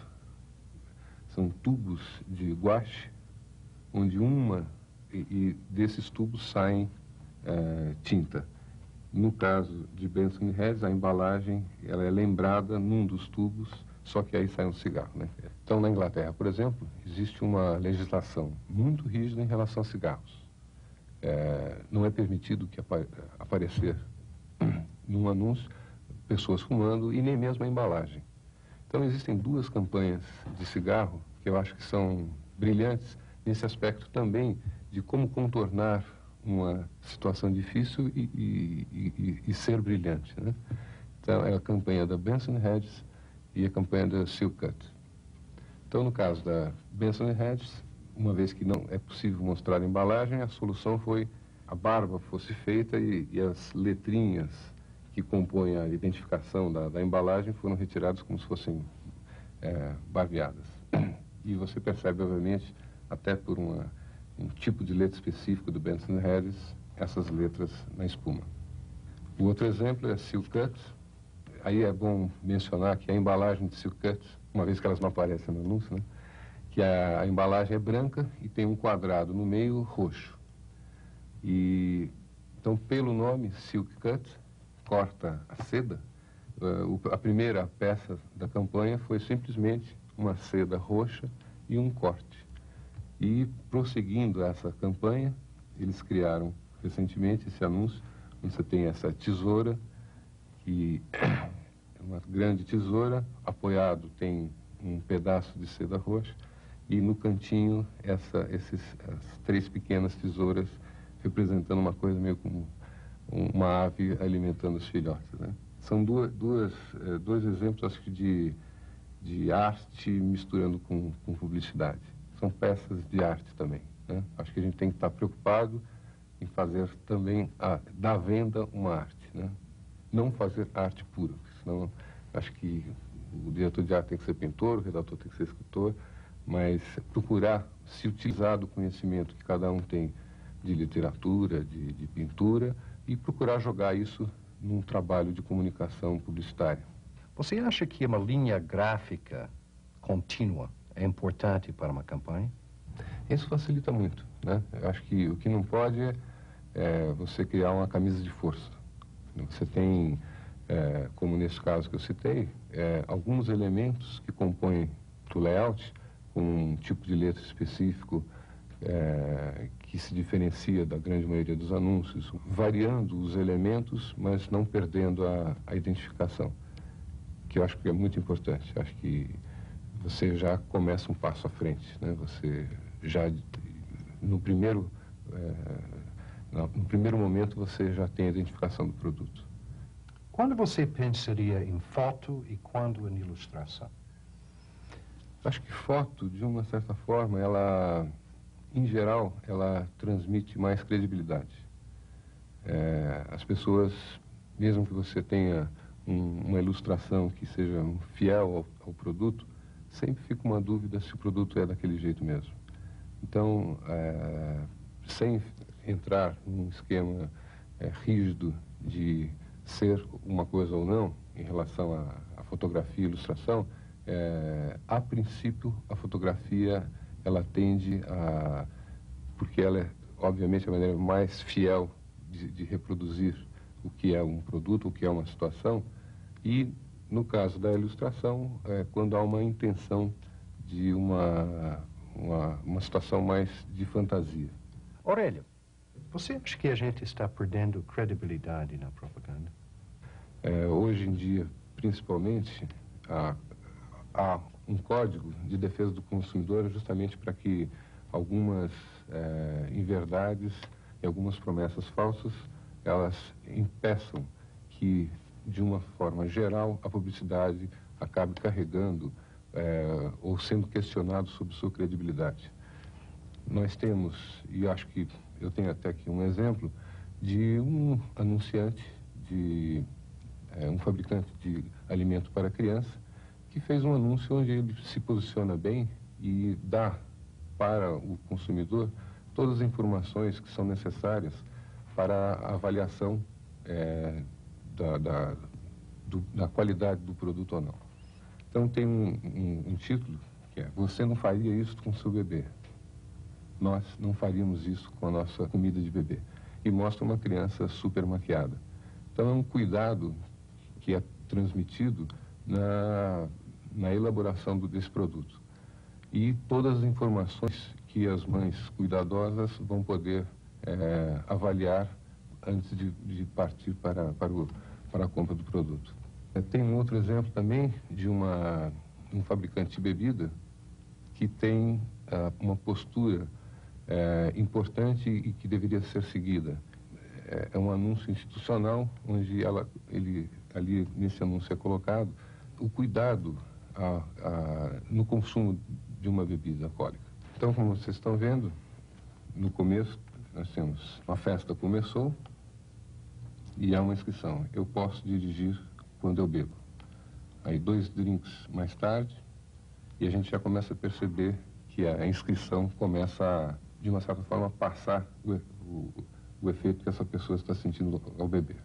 são tubos de guache, onde e desses tubos saem tinta. No caso de Benson Hedges, a embalagem ela é lembrada num dos tubos só que aí sai um cigarro, né? Então, na Inglaterra, por exemplo, existe uma legislação muito rígida em relação a cigarros. Não é permitido que aparecer num anúncio pessoas fumando e nem mesmo a embalagem. Então, existem duas campanhas de cigarro que eu acho que são brilhantes nesse aspecto também de como contornar uma situação difícil e ser brilhante, né? Então, é a campanha da Benson Hedges e a campanha da Silk Cut. Então, no caso da Benson Hedges, uma vez que não é possível mostrar a embalagem, a solução foi a barba fosse feita e as letrinhas que compõem a identificação da embalagem foram retiradas como se fossem barbeadas. E você percebe, obviamente, até por um tipo de letra específico do Benson Hedges, essas letras na espuma. O outro exemplo é a Silk Cut. Aí é bom mencionar que a embalagem de Silk Cut, uma vez que elas não aparecem no anúncio, né, que a embalagem é branca e tem um quadrado no meio roxo. E então, pelo nome Silk Cut, corta a seda, a primeira peça da campanha foi simplesmente uma seda roxa e um corte. E, prosseguindo essa campanha, eles criaram recentemente esse anúncio, onde você tem essa tesoura, que é uma grande tesoura, apoiado tem um pedaço de seda roxa, e no cantinho as três pequenas tesouras representando uma coisa meio como uma ave alimentando os filhotes, né? São dois exemplos, acho que, de arte misturando com publicidade. São peças de arte também, né? Acho que a gente tem que estar preocupado em fazer também da venda uma arte, né? Não fazer arte pura, porque senão acho que o diretor de arte tem que ser pintor, o redator tem que ser escritor, mas procurar se utilizar do conhecimento que cada um tem de literatura, de pintura, e procurar jogar isso num trabalho de comunicação publicitária. Você acha que uma linha gráfica contínua é importante para uma campanha? Isso facilita muito, né? Eu acho que o que não pode é você criar uma camisa de força. Você tem, como nesse caso que eu citei, alguns elementos que compõem o layout, com um tipo de letra específico que se diferencia da grande maioria dos anúncios, variando os elementos, mas não perdendo a identificação, que eu acho que é muito importante. Acho que você já começa um passo à frente, né? Você já, no primeiro momento, você já tem a identificação do produto. Quando você pensaria em foto e quando em ilustração? Acho que foto, de uma certa forma, ela, em geral, ela transmite mais credibilidade. As pessoas, mesmo que você tenha uma ilustração que seja fiel ao produto, sempre fica uma dúvida se o produto é daquele jeito mesmo. Então, sem entrar num esquema rígido de ser uma coisa ou não, em relação à fotografia e ilustração, a princípio, a fotografia, ela tende a... porque ela é, obviamente, a maneira mais fiel de reproduzir o que é um produto, o que é uma situação, e, no caso da ilustração, quando há uma intenção de uma situação mais de fantasia. Aurélio, você acha que a gente está perdendo credibilidade na propaganda? Hoje em dia, principalmente, há um código de defesa do consumidor justamente para que algumas inverdades e algumas promessas falsas, elas impeçam que, de uma forma geral, a publicidade acabe carregando ou sendo questionado sobre sua credibilidade. Nós temos, e acho que eu tenho até aqui um exemplo, de um anunciante, um fabricante de alimento para criança, que fez um anúncio onde ele se posiciona bem e dá para o consumidor todas as informações que são necessárias para a avaliação da qualidade do produto ou não. Então tem um título que é: você não faria isso com seu bebê. Nós não faríamos isso com a nossa comida de bebê. E mostra uma criança super maquiada. Então é um cuidado que é transmitido na elaboração desse produto. E todas as informações que as mães cuidadosas vão poder avaliar antes de partir para a compra do produto. Tem um outro exemplo também de um fabricante de bebida que tem uma postura importante e que deveria ser seguida. É um anúncio institucional onde ali nesse anúncio é colocado o cuidado no consumo de uma bebida alcoólica. Então, como vocês estão vendo, no começo nós temos a festa começou e há uma inscrição. Eu posso dirigir quando eu bebo. Aí 2 drinks mais tarde e a gente já começa a perceber que a inscrição começa de uma certa forma, passar o efeito que essa pessoa está sentindo ao beber.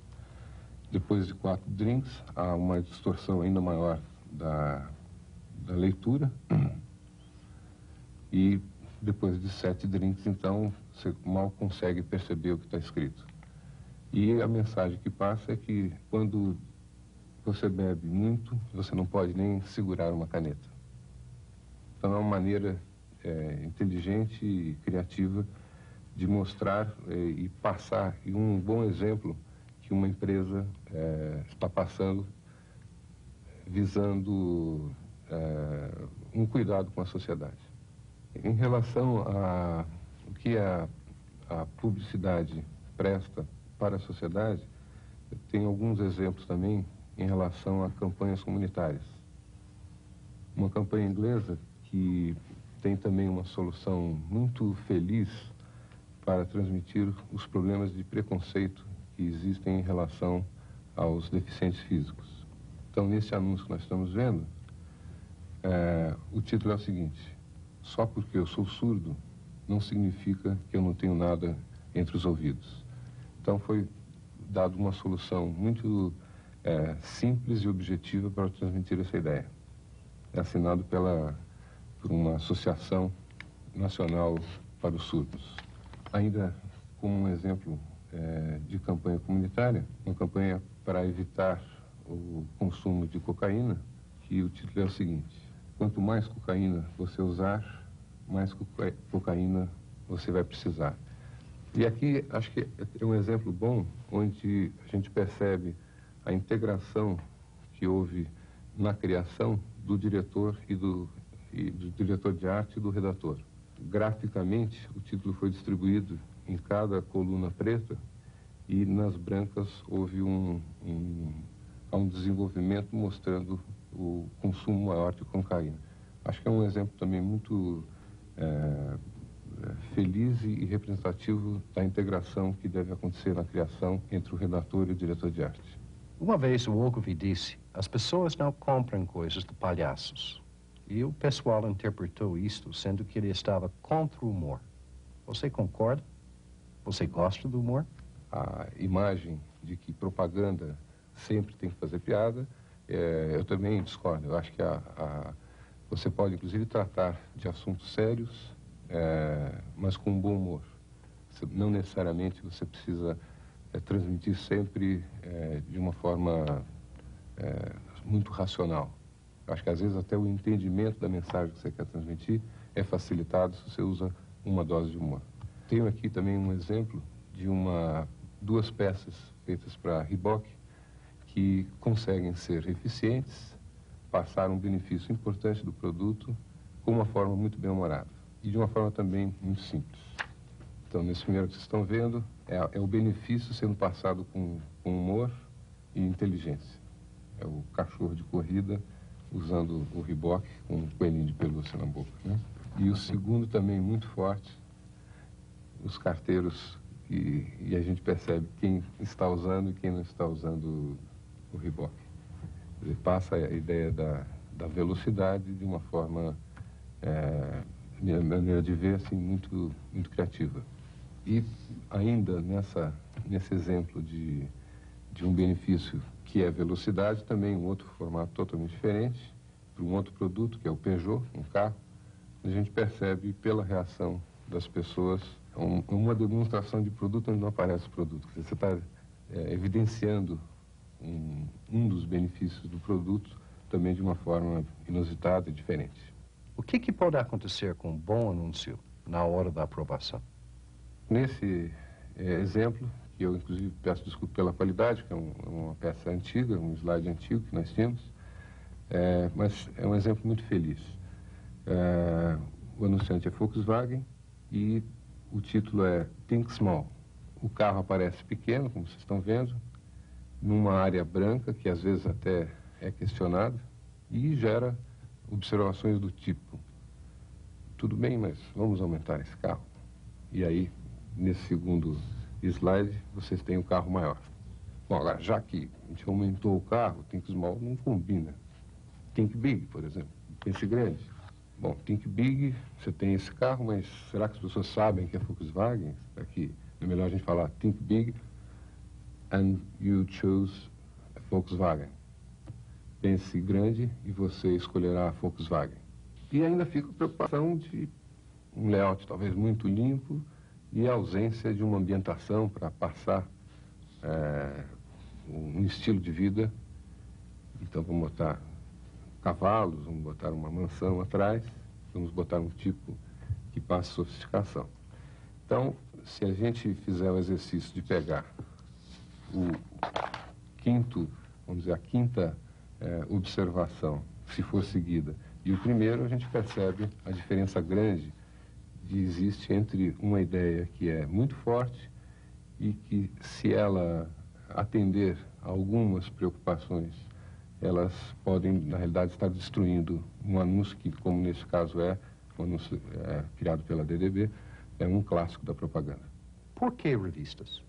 Depois de 4 drinks, há uma distorção ainda maior da leitura. E depois de 7 drinks, então, você mal consegue perceber o que está escrito. E a mensagem que passa é que quando você bebe muito, você não pode nem segurar uma caneta. Então, é uma maneira inteligente e criativa de mostrar e passar um bom exemplo que uma empresa está passando visando um cuidado com a sociedade. Em relação ao que a publicidade presta para a sociedade, eu tenho alguns exemplos também em relação a campanhas comunitárias. Uma campanha inglesa que tem também uma solução muito feliz para transmitir os problemas de preconceito que existem em relação aos deficientes físicos. Então, nesse anúncio que nós estamos vendo, o título é o seguinte: só porque eu sou surdo não significa que eu não tenho nada entre os ouvidos. Então, foi dada uma solução muito simples e objetiva para transmitir essa ideia. É assinado por uma associação nacional para os surdos. Ainda como um exemplo de campanha comunitária, uma campanha para evitar o consumo de cocaína, que o título é o seguinte: quanto mais cocaína você usar, mais cocaína você vai precisar. E aqui acho que é um exemplo bom, onde a gente percebe a integração que houve na criação do diretor e do diretor de arte e do redator. Graficamente, o título foi distribuído em cada coluna preta e nas brancas houve um desenvolvimento mostrando o consumo maior de cocaína. Acho que é um exemplo também muito feliz e representativo da integração que deve acontecer na criação entre o redator e o diretor de arte. Uma vez o Ogilvy disse: as pessoas não compram coisas de palhaços. E o pessoal interpretou isto sendo que ele estava contra o humor. Você concorda? Você gosta do humor? A imagem de que propaganda sempre tem que fazer piada, eu também discordo. Eu acho que você pode, inclusive, tratar de assuntos sérios, mas com um bom humor. Não necessariamente você precisa transmitir sempre de uma forma muito racional. Eu acho que, às vezes, até o entendimento da mensagem que você quer transmitir é facilitado se você usa uma dose de humor. Tenho aqui também um exemplo de 2 peças feitas para Reebok que conseguem ser eficientes, passar um benefício importante do produto com uma forma muito bem-humorada e de uma forma também muito simples. Então, nesse primeiro que vocês estão vendo, é o benefício sendo passado com humor e inteligência. É o cachorro de corrida usando o Reebok com um coelhinho de pelúcia na boca, né? E o segundo também muito forte, os carteiros, e a gente percebe quem está usando e quem não está usando o Reebok. Ele passa a ideia da velocidade de uma forma, minha maneira de ver, assim, muito, muito criativa. E ainda nesse exemplo de um benefício que é velocidade, também um outro formato totalmente diferente, para um outro produto, que é o Peugeot, um carro, a gente percebe pela reação das pessoas uma demonstração de produto onde não aparece o produto. Você está evidenciando um dos benefícios do produto também de uma forma inusitada e diferente. O que pode acontecer com um bom anúncio na hora da aprovação? Nesse exemplo, que eu inclusive peço desculpa pela qualidade, que é uma peça antiga, um slide antigo que nós tínhamos, mas é um exemplo muito feliz. O anunciante é Volkswagen e o título é Think Small. O carro aparece pequeno, como vocês estão vendo, numa área branca, que às vezes até é questionada, e gera observações do tipo: tudo bem, mas vamos aumentar esse carro. E aí, nesse segundo slide, vocês têm um carro maior. Bom, agora, já que a gente aumentou o carro, Think Small não combina. Think Big, por exemplo, pense grande. Bom, Think Big, você tem esse carro, mas será que as pessoas sabem que é Volkswagen? Aqui, é melhor a gente falar Think Big and you choose a Volkswagen. Pense grande e você escolherá a Volkswagen. E ainda fica a preocupação de um layout talvez muito limpo e a ausência de uma ambientação para passar um estilo de vida. Então vamos botar cavalos, vamos botar uma mansão atrás, vamos botar um tipo que passe sofisticação. Então, se a gente fizer o exercício de pegar o quinto, vamos dizer, a quinta observação, se for seguida, e o primeiro, a gente percebe a diferença grande que existe entre uma ideia que é muito forte e que, se ela atender a algumas preocupações, elas podem, na realidade, estar destruindo um anúncio que, como nesse caso um anúncio criado pela DDB, é um clássico da propaganda. Por que revistas?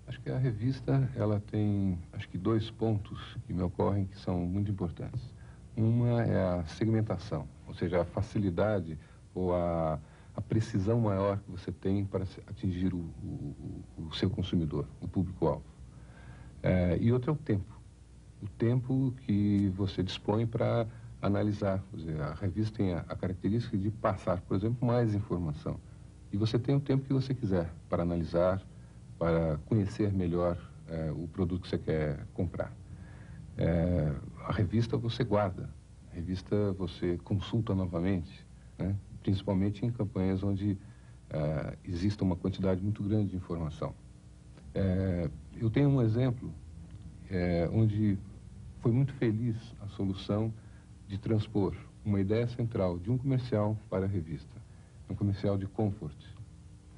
Acho que a revista, ela tem, acho que 2 pontos que me ocorrem que são muito importantes. Uma é a segmentação, ou seja, a facilidade ou a precisão maior que você tem para atingir o seu consumidor, o público-alvo. E outra é o tempo. O tempo que você dispõe para analisar. Quer dizer, a revista tem a característica de passar, por exemplo, mais informação. E você tem o tempo que você quiser para analisar, para conhecer melhor o produto que você quer comprar. A revista você guarda, a revista você consulta novamente, né? Principalmente em campanhas onde existe uma quantidade muito grande de informação. Eu tenho um exemplo onde foi muito feliz a solução de transpor uma ideia central de um comercial para a revista, um comercial de Comfort,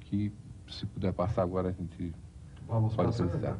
que, se puder passar agora, a gente pode precisar.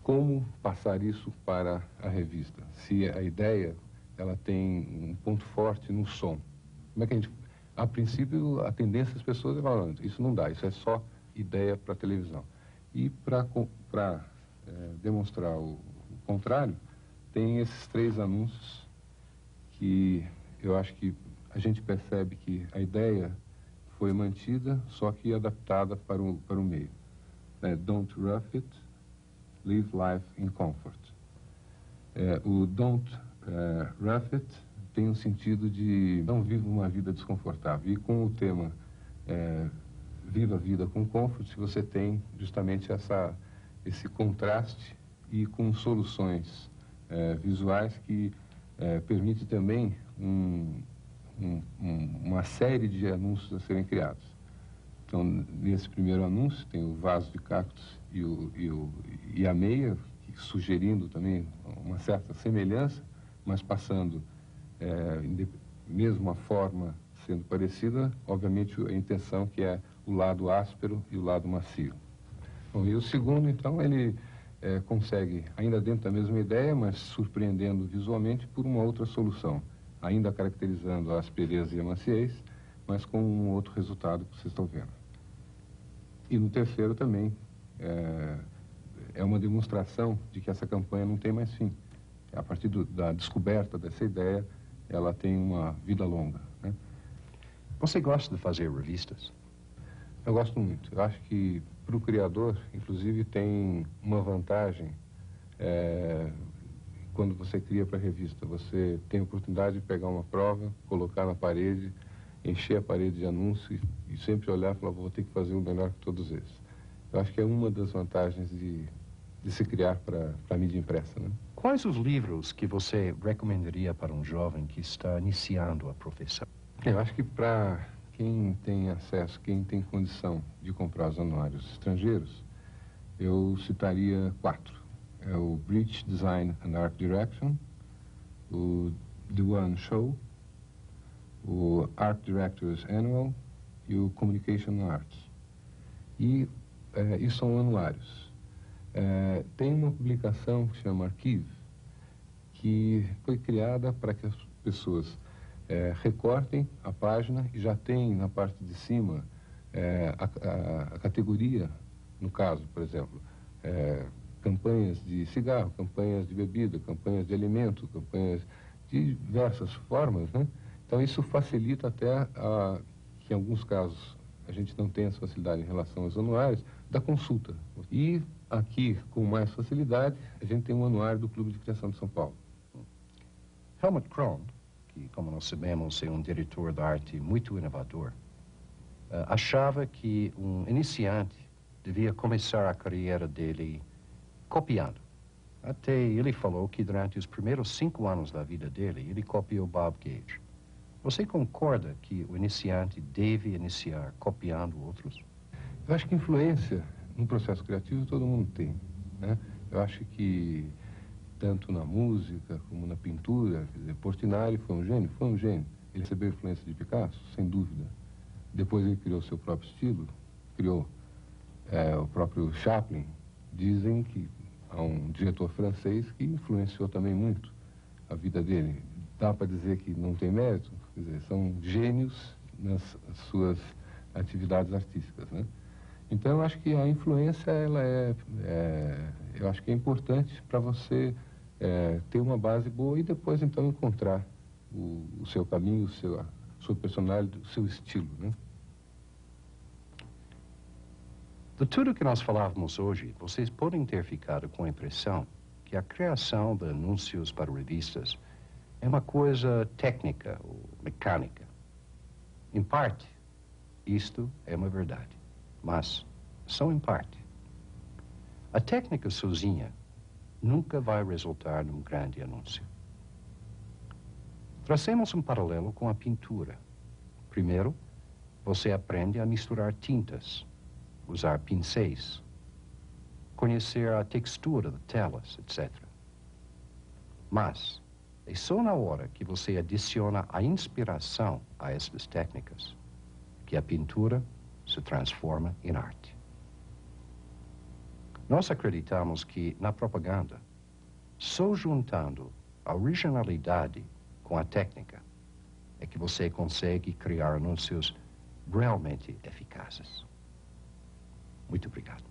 Como passar isso para a revista? Se a ideia ela tem um ponto forte no som, como é que a gente... A princípio, a tendência das pessoas é falar, isso não dá, isso é só ideia para televisão. E para demonstrar o contrário, tem esses 3 anúncios que eu acho que a gente percebe que a ideia foi mantida, só que adaptada para o meio. Don't rough it, live life in comfort. O don't rough it tem um sentido de não viva uma vida desconfortável. E com o tema viva a vida com comfort, você tem justamente esse contraste e com soluções visuais que permite também uma série de anúncios a serem criados. Então, nesse primeiro anúncio, tem o vaso de cactos e a meia, sugerindo também uma certa semelhança, mas passando, mesmo a forma sendo parecida, obviamente a intenção que é o lado áspero e o lado macio. Bom, e o segundo, então, ele consegue, ainda dentro da mesma ideia, mas surpreendendo visualmente por uma outra solução, ainda caracterizando a aspereza e a maciez, mas com um outro resultado que vocês estão vendo. E no terceiro também é uma demonstração de que essa campanha não tem mais fim. a partir da descoberta dessa ideia, ela tem uma vida longa, né? Você gosta de fazer revistas? Eu gosto muito. Eu acho que, para o criador, inclusive, tem uma vantagem quando você cria para a revista. Você tem a oportunidade de pegar uma prova, colocar na parede, encher a parede de anúncios e sempre olhar e falar, vou ter que fazer o melhor que todos eles. Eu acho que é uma das vantagens de se criar para a mídia impressa, né? Quais os livros que você recomendaria para um jovem que está iniciando a profissão? Eu acho que para quem tem acesso, quem tem condição de comprar os anuários estrangeiros, eu citaria 4. É o British Design and Art Direction, o The One Show, o Art Directors Annual e o Communication Arts. E são anuários. Tem uma publicação que se chama Archive, que foi criada para que as pessoas recortem a página e já tem na parte de cima a categoria, no caso, por exemplo, campanhas de cigarro, campanhas de bebida, campanhas de alimento, campanhas de diversas formas, né? Então isso facilita até que em alguns casos a gente não tem essa facilidade em relação aos anuários da consulta. E aqui, com mais facilidade, a gente tem um anuário do Clube de Criação de São Paulo. Helmut Krohn, que, como nós sabemos, é um diretor de arte muito inovador, achava que um iniciante devia começar a carreira dele copiando. Até ele falou que durante os primeiros 5 anos da vida dele, ele copiou Bob Gage. Você concorda que o iniciante deve iniciar copiando outros? Eu acho que influência no processo criativo todo mundo tem, né? Eu acho que tanto na música como na pintura, quer dizer, Portinari foi um gênio? Foi um gênio. Ele recebeu influência de Picasso? Sem dúvida. Depois ele criou seu próprio estilo, criou o próprio Chaplin. Dizem que há um diretor francês que influenciou também muito a vida dele. Dá para dizer que não tem mérito? Quer dizer, são gênios nas suas atividades artísticas, né? Então, eu acho que a influência, ela eu acho que é importante para você ter uma base boa e depois, então, encontrar o seu caminho, a sua personalidade, o seu estilo, né? De tudo que nós falávamos hoje, vocês podem ter ficado com a impressão que a criação de anúncios para revistas é uma coisa técnica ou mecânica. Em parte, isto é uma verdade, mas só em parte. A técnica sozinha nunca vai resultar num grande anúncio. Tracemos um paralelo com a pintura. Primeiro, você aprende a misturar tintas, usar pincéis, conhecer a textura de telas, etc. Mas é só na hora que você adiciona a inspiração a estas técnicas que a pintura se transforma em arte. Nós acreditamos que, na propaganda, só juntando a originalidade com a técnica é que você consegue criar anúncios realmente eficazes. Muito obrigado.